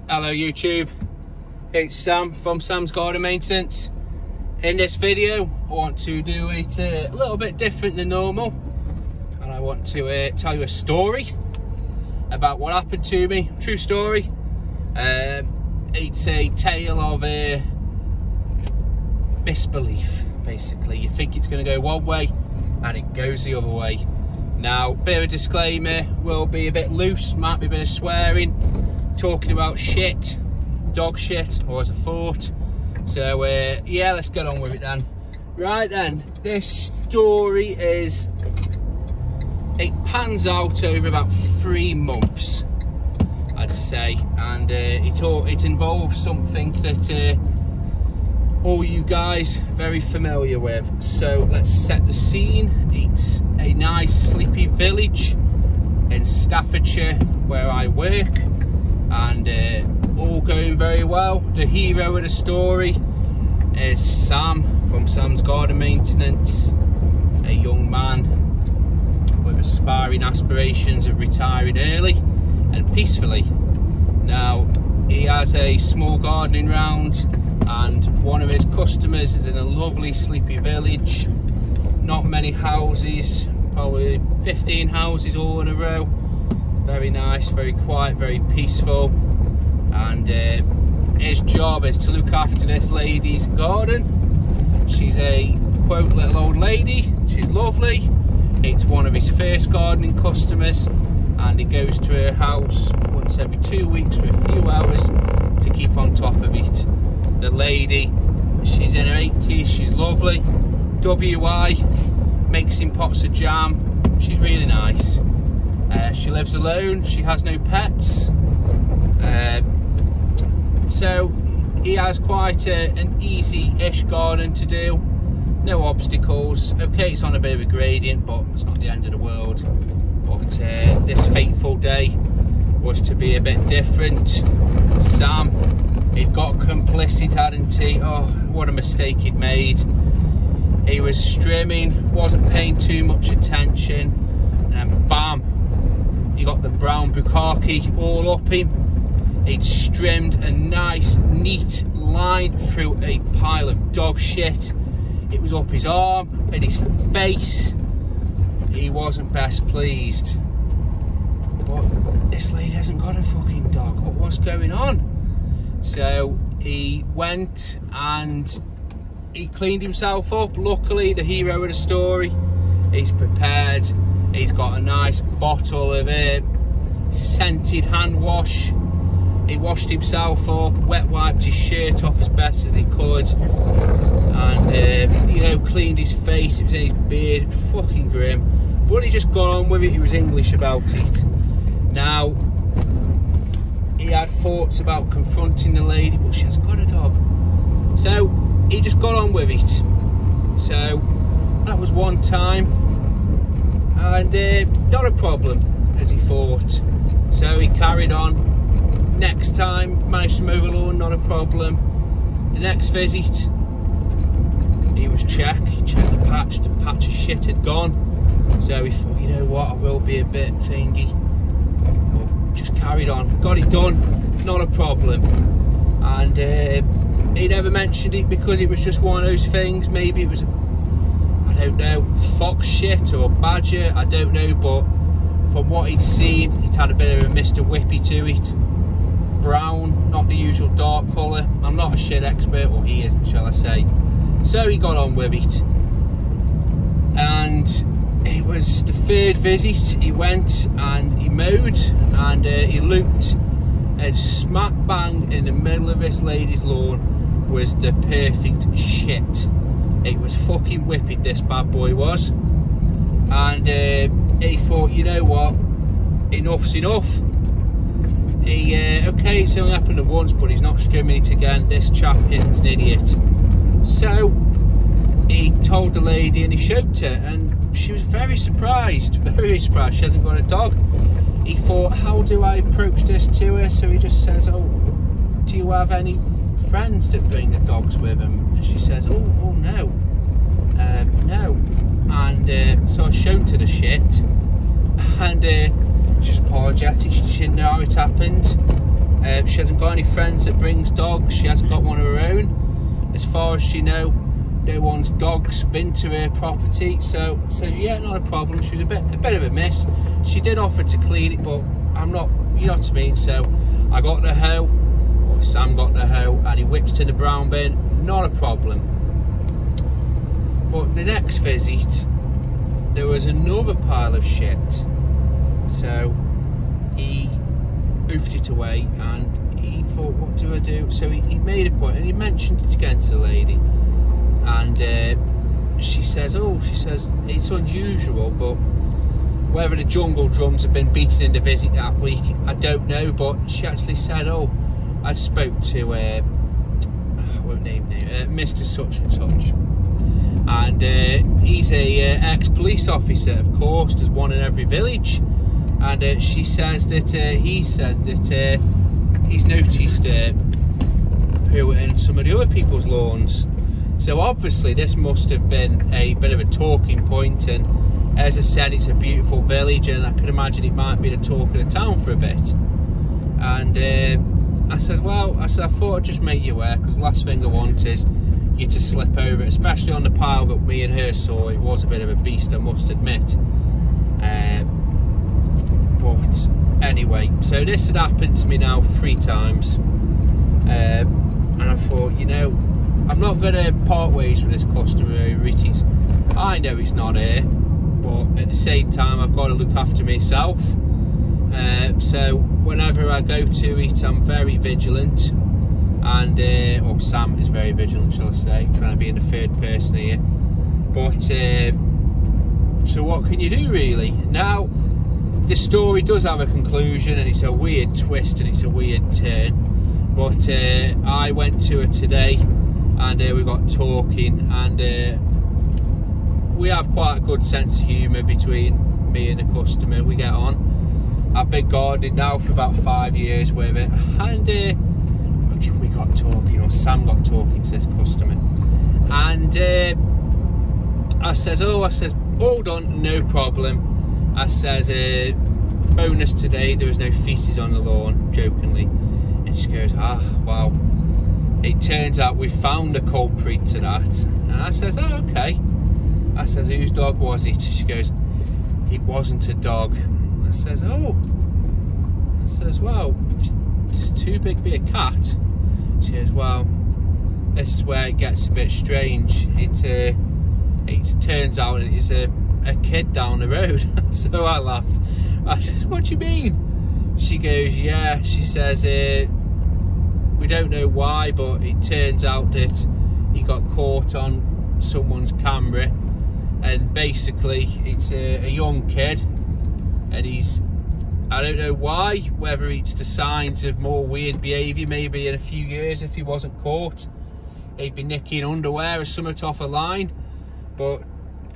Hello YouTube, it's Sam from Sam's Garden Maintenance. In this video I want to do it a little bit different than normal, and I want to tell you a story about what happened to me. True story. It's a tale of misbelief. Basically, you think it's going to go one way and it goes the other way. Now, bit of a disclaimer, will be a bit loose, might be a bit of swearing, talking about shit, dog shit, or as I thought. So yeah, let's get on with it then. Right then, this story it pans out over about 3 months, I'd say, and it involves something that all you guys very familiar with. So let's set the scene. It's a nice sleepy village in Staffordshire where I work, and all going very well. The hero of the story is Sam from Sam's Garden Maintenance, a young man with aspiring aspirations of retiring early and peacefully. Now, he has a small gardening round, and one of his customers is in a lovely sleepy village. Not many houses, probably 15 houses all in a row. Very nice, very quiet, very peaceful. And his job is to look after this lady's garden. She's a quote little old lady, she's lovely. It's one of his first gardening customers, and he goes to her house once every 2 weeks for a few hours to keep on top of it. The lady, she's in her 80s, she's lovely. WI, makes him pots of jam. She's really nice. She lives alone, she has no pets. So he has quite an easy-ish garden to do. No obstacles. Okay, it's on a bit of a gradient, but it's not the end of the world. But this fateful day was to be a bit different. Sam, he'd got complicit, hadn't he? Oh, what a mistake he'd made. He was strimming, wasn't paying too much attention, and then bam, he got the brown bukkake all up him. He'd strimmed a nice, neat line through a pile of dog shit. It was up his arm and his face. He wasn't best pleased. But this lady hasn't got a fucking dog. What's going on? So he went and he cleaned himself up. Luckily, the hero of the story, he's prepared. He's got a nice bottle of scented hand wash. He washed himself up, wet wiped his shirt off as best as he could, and you know, cleaned his face. It was in his beard, fucking grim. But he just got on with it. He was English about it. Now, he had thoughts about confronting the lady, but she hasn't got a dog. So he just got on with it. So that was one time, and not a problem, as he thought. So he carried on. Next time, managed to mow the lawn, not a problem. The next visit, he was he checked the patch of shit had gone. So he thought, you know what, I will be a bit thingy. But just carried on, got it done, not a problem. And he never mentioned it because it was just one of those things. Maybe it was, I don't know, fox shit or badger, I don't know. But from what he'd seen, it had a bit of a Mr. Whippy to it. Brown, not the usual dark colour. I'm not a shit expert, or he isn't, shall I say. So he got on with it, and it was the 3rd visit. He went and he mowed, and he looked, and smack bang in the middle of this lady's lawn was the perfect shit. It was fucking whipped, this bad boy was. And he thought, you know what, enough's enough. Okay, it's only happened once, but he's not strimming it again. This chap isn't an idiot. So he told the lady and he showed her, and she was very surprised, very surprised. She hasn't got a dog. He thought, how do I approach this to her? So he just says, oh, do you have any friends that bring the dogs with them? And she says, oh no, no. And so I showed her the shit, and she was apologetic. She didn't know how it happened. She hasn't got any friends that brings dogs. She hasn't got one of her own. As far as she knows, no one's dog's been to her property. So says, yeah, not a problem. She was a bit of a miss. She did offer to clean it, but I'm not, you know what I mean. So I got the hoe, or Sam got the hoe, and he whips to the brown bin. Not a problem. But the next visit, there was another pile of shit. So he hoofed it away, and he thought, what do I do? So he made a point, and he mentioned it again to the lady, and she says it's unusual, but whether the jungle drums have been beaten in the visit that week, I don't know. But she actually said, oh, I spoke to I won't name Mr. Such and Such, and he's a ex-police officer, of course. There's one in every village. And she says that he says that he's noticed poo in some of the other people's lawns. So obviously this must have been a bit of a talking point, and as I said, it's a beautiful village, and I can imagine it might be the talk of the town for a bit. And I said, well, I thought I'd just make you aware, because the last thing I want is you to slip over it, especially on the pile that me and her saw. It was a bit of a beast, I must admit. But anyway, so this had happened to me now 3 times, and I thought, you know, I'm not going to part ways with this customer. I know it's not here, but at the same time I've got to look after myself. So whenever I go to it, I'm very vigilant, and or Sam is very vigilant, shall I say, trying to be in the third person here. But so what can you do, really? Now, this story does have a conclusion, and it's a weird twist and it's a weird turn. But I went to her today, and we got talking, and we have quite a good sense of humour between me and the customer. We get on. I've been gardening now for about 5 years with it, and we got talking, or Sam got talking to this customer, and I says, all done, no problem. I says, bonus today, there was no feces on the lawn, jokingly. And she goes, well, it turns out we found a culprit to that. And I says, oh, okay. I says, whose dog was it? She goes, it wasn't a dog. I says, oh. I says, well, it's too big to be a cat. She goes, well, this is where it gets a bit strange. It turns out it's a kid down the road. So I laughed. I said, what do you mean? She goes, yeah. She says, we don't know why, but it turns out that he got caught on someone's camera, and basically it's a young kid, and I don't know why, whether it's the signs of more weird behaviour. Maybe in a few years, if he wasn't caught, he'd be nicking underwear or something off a line. But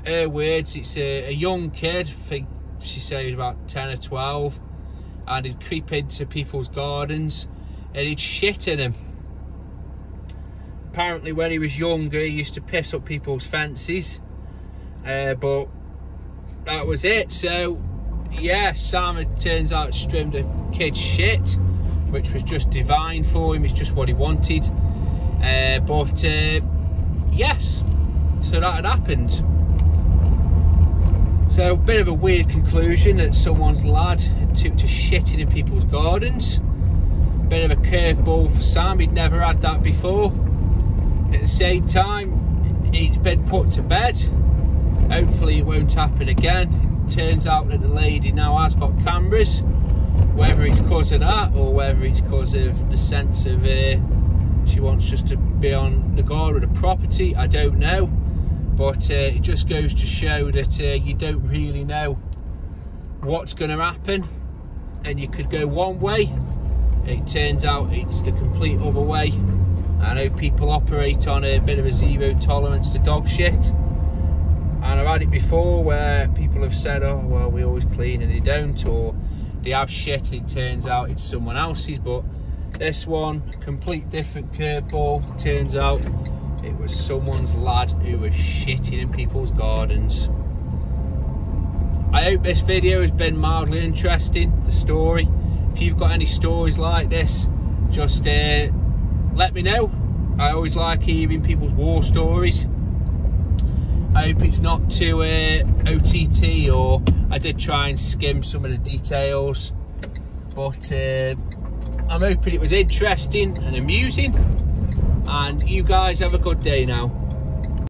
her words, it's a young kid, I think she said he was about 10 or 12, and he'd creep into people's gardens and he'd shit in them. Apparently when he was younger, he used to piss up people's fences, but that was it. So yeah, Sam, it turns out, trimmed a kid's shit, which was just divine for him. It's just what he wanted. But yes, so that had happened. So a bit of a weird conclusion that someone's lad took to shitting in people's gardens. Bit of a curveball for Sam, he'd never had that before. At the same time, it's been put to bed. Hopefully it won't happen again. It turns out that the lady now has got cameras. Whether it's because of that, or whether it's because of the sense of she wants just to be on the guard of the property, I don't know. But it just goes to show that you don't really know what's going to happen, and you could go one way, it turns out it's the complete other way. I know people operate on a bit of a zero tolerance to dog shit, and I've had it before where people have said, oh well, we always clean, and they don't, or they have shit and it turns out it's someone else's. But this one, complete different curveball. Turns out it was someone's lad who was shitting in people's gardens. I hope this video has been mildly interesting, the story. If you've got any stories like this, just let me know. I always like hearing people's war stories. I hope it's not too OTT, or I did try and skim some of the details, but I'm hoping it was interesting and amusing. And you guys have a good day now.